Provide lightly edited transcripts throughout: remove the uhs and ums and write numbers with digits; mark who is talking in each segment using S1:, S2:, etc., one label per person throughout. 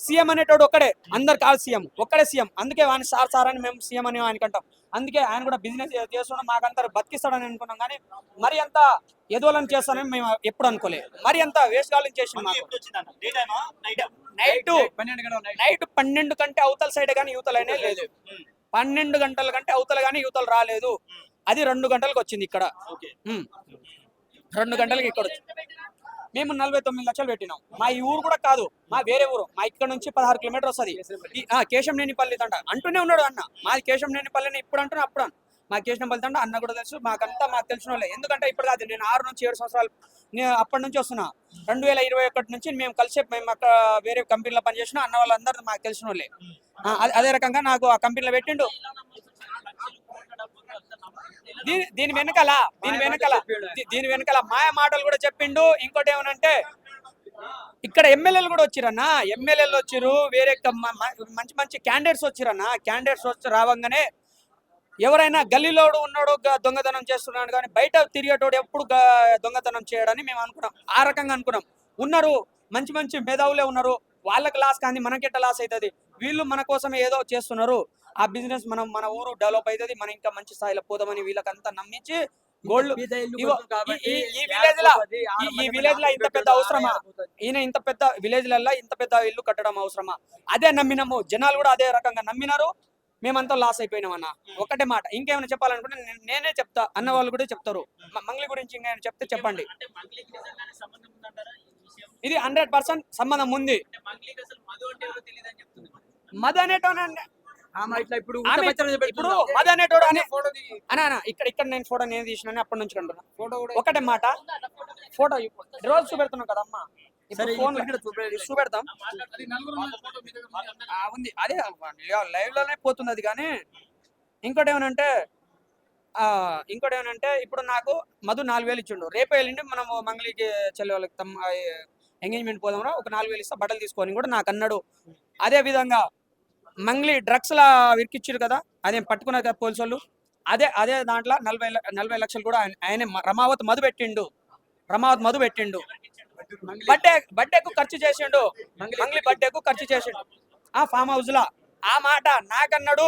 S1: CM అనేటోడు ఒక్కడే, అందరు కాదు సీఎం, ఒక్కడే సీఎం. అందుకే వాడిని సార్ సార్ అని మేము సీఎం అని ఆయనకంటాం. అందుకే ఆయన కూడా బిజినెస్ చేస్తున్నాం, మాకంతా బతికిస్తాడని అనుకున్నాం. కానీ మరి అంత ఎదోలని చేస్తానని మేము ఎప్పుడు అనుకోలేదు. మరి అంత వేస్ట్ కాలం చేసి నైట్ 12 కంటే అవతల సైడ్ కానీ యువతలనే లేదు. 12 గంటల కంటే అవతల కానీ యువతలు రాలేదు. అది 2 గంటలకు వచ్చింది ఇక్కడ. 2 గంటలకి ఇక్కడ వచ్చింది. మేము 49 లక్షలు పెట్టినాం. మా ఈ ఊరు కూడా కాదు, మా వేరే ఊరు. మా ఇక్కడ నుంచి 16 కిలోమీటర్ వస్తుంది. కేశంనేనిపల్లి తంట అంటూనే ఉన్నాడు అన్న. మాది కేశంనేనిపల్లిని ఇప్పుడు అంటున్నా, అప్పుడు మా కేశంపల్లి తంట అన్న కూడా తెలుసు. మాకంతా మాకు తెలిసిన వాళ్ళే. ఎందుకంటే ఇప్పుడు కాదు, నేను 6 నుంచి 7 సంవత్సరాలు నేను అప్పటి నుంచి వస్తున్నా. 2021 నుంచి మేము కలిసి మేము అక్కడ వేరే కంపెనీలో పనిచేసిన అన్న వాళ్ళందరూ మాకు తెలిసిన వాళ్ళే. అదే రకంగా నాకు ఆ కంపెనీలో పెట్టిండు. దీని వెనకాల మాయ మాటలు కూడా చెప్పిండు. ఇంకోటి ఏమనంటే ఇక్కడ ఎమ్మెల్యేలు కూడా వచ్చిరన్నా, ఎమ్మెల్యేలు వచ్చిరు, వేరే మంచి మంచి క్యాండిడేట్స్ వచ్చిరన్నా. క్యాండిడేట్స్ వచ్చి రావంగానే ఎవరైనా గల్లీలోడు ఉన్నాడు దొంగతనం చేస్తున్నాడు, కానీ బయట తిరిగేటోడు ఎప్పుడు దొంగతనం చేయడని మేము అనుకున్నాం. ఆ రకంగా అనుకున్నాం. ఉన్నారు మంచి మంచి మేధావులే ఉన్నారు, వాళ్ళకి లాస్ కానీ మనకెట్ట లాస్ అవుతుంది. వీళ్ళు మన కోసమే ఏదో చేస్తున్నారు. ఆ బిజినెస్ మన ఊరు డెవలప్ అవుతుంది, మనం ఇంకా మంచి స్థాయిలో పోదామని వీళ్ళకంతా నమ్మించి గోల్డ్ ఈ విలేజ్ లో ఇంత పెద్ద అవసరమా? ఈయన ఇంత పెద్ద విలేజ్లలో ఇంత పెద్ద ఇల్లు కట్టడం అవసరమా? అదే నమ్మినాము, జనాలు కూడా అదే రకంగా నమ్మినారు. మేమంతా లాస్ అయిపోయినాం అన్న. ఒకటే మాట, ఇంకేమైనా చెప్పాలనుకుంటే నేనే చెప్తా, అన్న వాళ్ళు కూడా చెప్తారు. మంగ్లీ గురించి ఇంకేమైనా చెప్తే చెప్పండి. ఇది 100% సంబంధం ఉంది. మధు అనేటోనండి ఇప్పుడు మధు అనేటోడు అనా ఇక్కడ నేను ఫోటో నేను తీసిన అప్పటి నుంచి కంటున్నా. ఒకటే మాట, ఫోటో రోజు చూపెడుతున్నాం కదమ్మా, చూపెడతాం ఉంది. అదే లైవ్ లోనే పోతుంది అది. కానీ ఇంకోటి ఏమనంటే ఇప్పుడు నాకు మధు 4,000 ఇచ్చిండు. రేపు వెళ్ళిండి మనము మంగళికి చెల్లి వాళ్ళకి ఎంగేజ్మెంట్ పోదాం, ఒక 4,000 ఇస్తా బట్టలు తీసుకొని కూడా నాకు అన్నాడు. అదే విధంగా మంగ్లీ డ్రగ్స్ లా విరికిచ్చారు కదా, అదేం పట్టుకున్నారు కదా పోలీసు వాళ్ళు. అదే దాంట్లో 40 లక్షలు కూడా ఆయన రమావత్ మధు పెట్టిండు. బర్త్డేకు ఖర్చు చేసిండు. మంగ్లీ బర్త్డేకు ఖర్చు చేసిండు ఆ ఫామ్ హౌస్ లా. ఆ మాట నాకన్నాడు.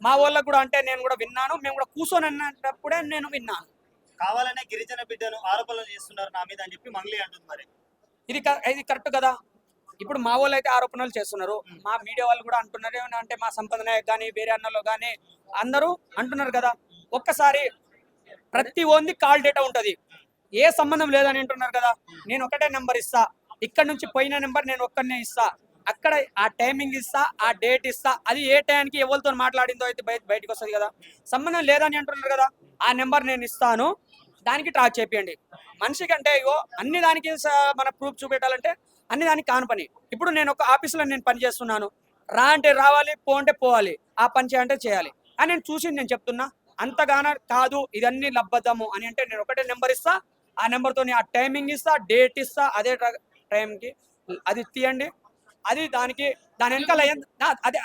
S1: మా వాళ్ళకు కూడా అంటే నేను కూడా విన్నాను, మేము కూడా కూర్చొని అన్నప్పుడే నేను విన్నాను.
S2: కావాలనే గిరిజన బిడ్డను ఆరోపణలు చేస్తున్నారు నా మీద అని చెప్పి మంగ్లీ అంటుంది. మరి
S1: ఇది కరెక్ట్ కదా? ఇప్పుడు మా వాళ్ళు అయితే ఆరోపణలు చేస్తున్నారు, మా మీడియా వాళ్ళు కూడా అంటున్నారు. అంటే మా సంపద నాయక్ కానీ వేరే అన్నలో కానీ అందరూ అంటున్నారు కదా. ఒక్కసారి ప్రతి ఓన్ది కాల్ డేటా ఉంటది, ఏ సంబంధం లేదని అంటున్నారు కదా. నేను ఒకటే నెంబర్ ఇస్తా, ఇక్కడ నుంచి పోయిన నెంబర్ నేను ఒక్కనే ఇస్తా, అక్కడ ఆ టైమింగ్ ఇస్తా, ఆ డేట్ ఇస్తా. అది ఏ టైంకి ఎవరితో మాట్లాడిందో అయితే బయటకు వస్తుంది కదా. సంబంధం లేదని అంటున్నారు కదా, ఆ నెంబర్ నేను ఇస్తాను, దానికి ట్రాక్ చేయండి. మనిషి కంటే ఇగో అన్ని దానికి మన ప్రూఫ్ చూపెట్టాలంటే అన్ని దానికి కాని పని. ఇప్పుడు నేను ఒక ఆఫీసులో నేను పని చేస్తున్నాను, రా అంటే రావాలి, పో అంటే పోవాలి, ఆ పని చేయాలంటే చేయాలి అని నేను చూసి నేను చెప్తున్నా. అంతగాన కాదు ఇదన్నీ లబ్బద్దము అని అంటే నేను ఒకటే నెంబర్ ఇస్తా, ఆ నెంబర్తో ఆ టైమింగ్ ఇస్తా, డేట్ ఇస్తా, అదే టైంకి అది తీయండి. అది దాని వెనకాల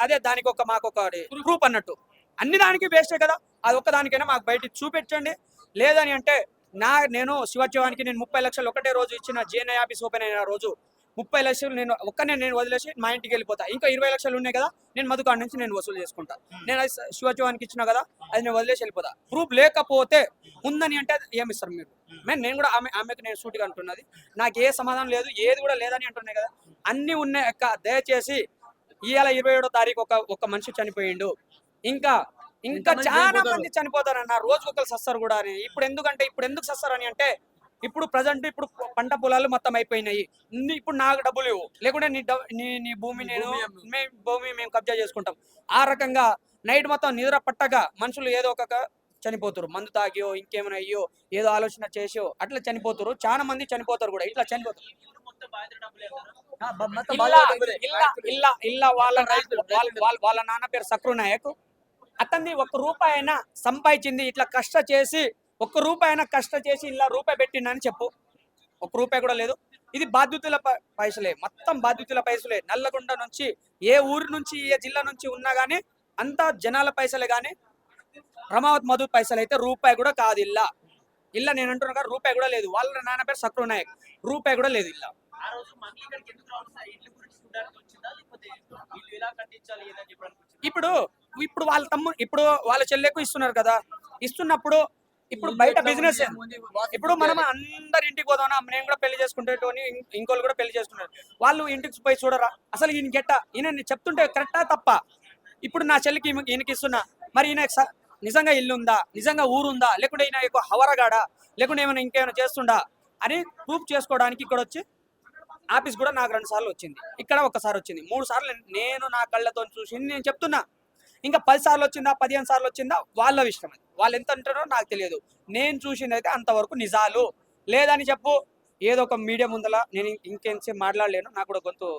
S1: అదే దానికి మాకు ఒక ప్రూఫ్ అన్నట్టు. అన్ని దానికి వేస్టే కదా, అది ఒక్కదానికైనా మాకు బయట చూపించండి. లేదని అంటే నేను శివోత్సవానికి నేను 30 లక్షలు ఒకటే రోజు ఇచ్చిన. జిఎన్ఐ ఆఫీస్ ఓపెన్ అయిన రోజు 30 లక్షలు నేను వదిలేసి మా ఇంటికి వెళ్ళిపోతా. ఇంకా 20 లక్షలు ఉన్నాయి కదా, నేను మధుకాడ నుంచి నేను వసూలు చేసుకుంటా. నేను అది శివోత్సవానికి ఇచ్చినా కదా, అది నేను వదిలేసి వెళ్ళిపోతా. ప్రూఫ్ లేకపోతే ఉందని అంటే ఏమిస్తారు మీరు? నేను కూడా ఆమెకు నేను సూటిగా అంటున్నది, నాకు ఏ సమాధానం లేదు, ఏది కూడా లేదని అంటున్నాయి కదా. అన్ని ఉన్నాయి అక్క, దయచేసి ఇవాళ 27వ తారీఖు ఒక మనిషి చనిపోయిండు. ఇంకా చాలా మంది చనిపోతారన్న, రోజు ఒకరు సస్తారు కూడా అని. ఇప్పుడు ఎందుకు సస్తారు అని అంటే, ఇప్పుడు ప్రజెంట్ ఇప్పుడు పంట పొలాలు మొత్తం అయిపోయినాయి. ఇప్పుడు నాకు డబ్బులు ఇవ్వు, లేకుంటే నీ భూమి మేము కబ్జా చేసుకుంటాం. ఆ రకంగా నైట్ మొత్తం నిద్ర పట్టగా మనుషులు ఏదో ఒక చనిపోతారు. మందు తాగియో ఇంకేమైనా అయ్యో ఏదో ఆలోచన చేసో అట్లా చనిపోతారు. చాలా మంది చనిపోతారు కూడా, ఇట్లా చనిపోతారు. వాళ్ళ నాన్న పేరు సక్రు నాయక్. అతన్ని 1 రూపాయి అయినా సంపాదించింది ఇట్లా కష్ట చేసి, 1 రూపాయి అయినా కష్ట చేసి ఇలా రూపాయి పెట్టిందని చెప్పు. 1 రూపాయి కూడా లేదు. ఇది బాధ్యతల పైసలే, మొత్తం బాధ్యతల పైసలే. నల్లగొండ నుంచి ఏ ఊరు నుంచి ఏ జిల్లా నుంచి ఉన్నా గానీ అంతా జనాల పైసలే. కానీ రమావత్ మధు పైసలు అయితే రూపాయి కూడా కాదు. ఇల్లా నేను అంటున్నా కదా, రూపాయి కూడా లేదు. వాళ్ళ నాన్న పేరు సక్రు నాయక్, రూపాయి కూడా లేదు.
S3: చూడడానికి వచ్చిందా లేకపోతే వీళ్ళు ఎలా ఖండించాలి ఏదని చెప్పడానికి వచ్చిందా?
S1: ఇప్పుడు వాళ్ళ ఇప్పుడు వాళ్ళ చెల్లెకు ఇస్తున్నారు కదా, ఇస్తున్నప్పుడు ఇప్పుడు బయట బిజినెస్ ఇప్పుడు మనం అందరి ఇంటికి పోదాం, నేను కూడా పెళ్లి చేసుకుంటే ఇంకోళ్ళు కూడా పెళ్లి చేసుకుంటారు, వాళ్ళు ఇంటికి పోయి చూడరా అసలు ఈయన గెట్ట, ఈయన చెప్తుంటే కరెక్టా తప్ప? ఇప్పుడు నా చెల్లికి ఈయనకి ఇస్తున్నా, మరి ఈయన నిజంగా ఇల్లు ఉందా, నిజంగా ఊరుందా, లేకుంటే ఈయన ఎక్కువ హవరగాడా, లేకుంటే ఏమైనా ఇంకేమైనా చేస్తుండా అని ప్రూఫ్ చేసుకోవడానికి ఇక్కడ వచ్చి ఆఫీస్ కూడా నాకు 2 సార్లు వచ్చింది, ఇక్కడ ఒకసారి వచ్చింది, 3 సార్లు నేను నా కళ్ళతో చూసి నేను చెప్తున్నా. ఇంకా 10 సార్లు వచ్చిందా 15 సార్లు వచ్చిందా వాళ్ళ ఇష్టం, అది వాళ్ళు ఎంత అంటారో నాకు తెలియదు. నేను చూసింది అయితే అంతవరకు నిజాలు లేదని చెప్పు. ఏదో ఒక మీడియా ముందల నేను ఇంకేంసేపు మాట్లాడలేను, నాకు కూడా గొంతు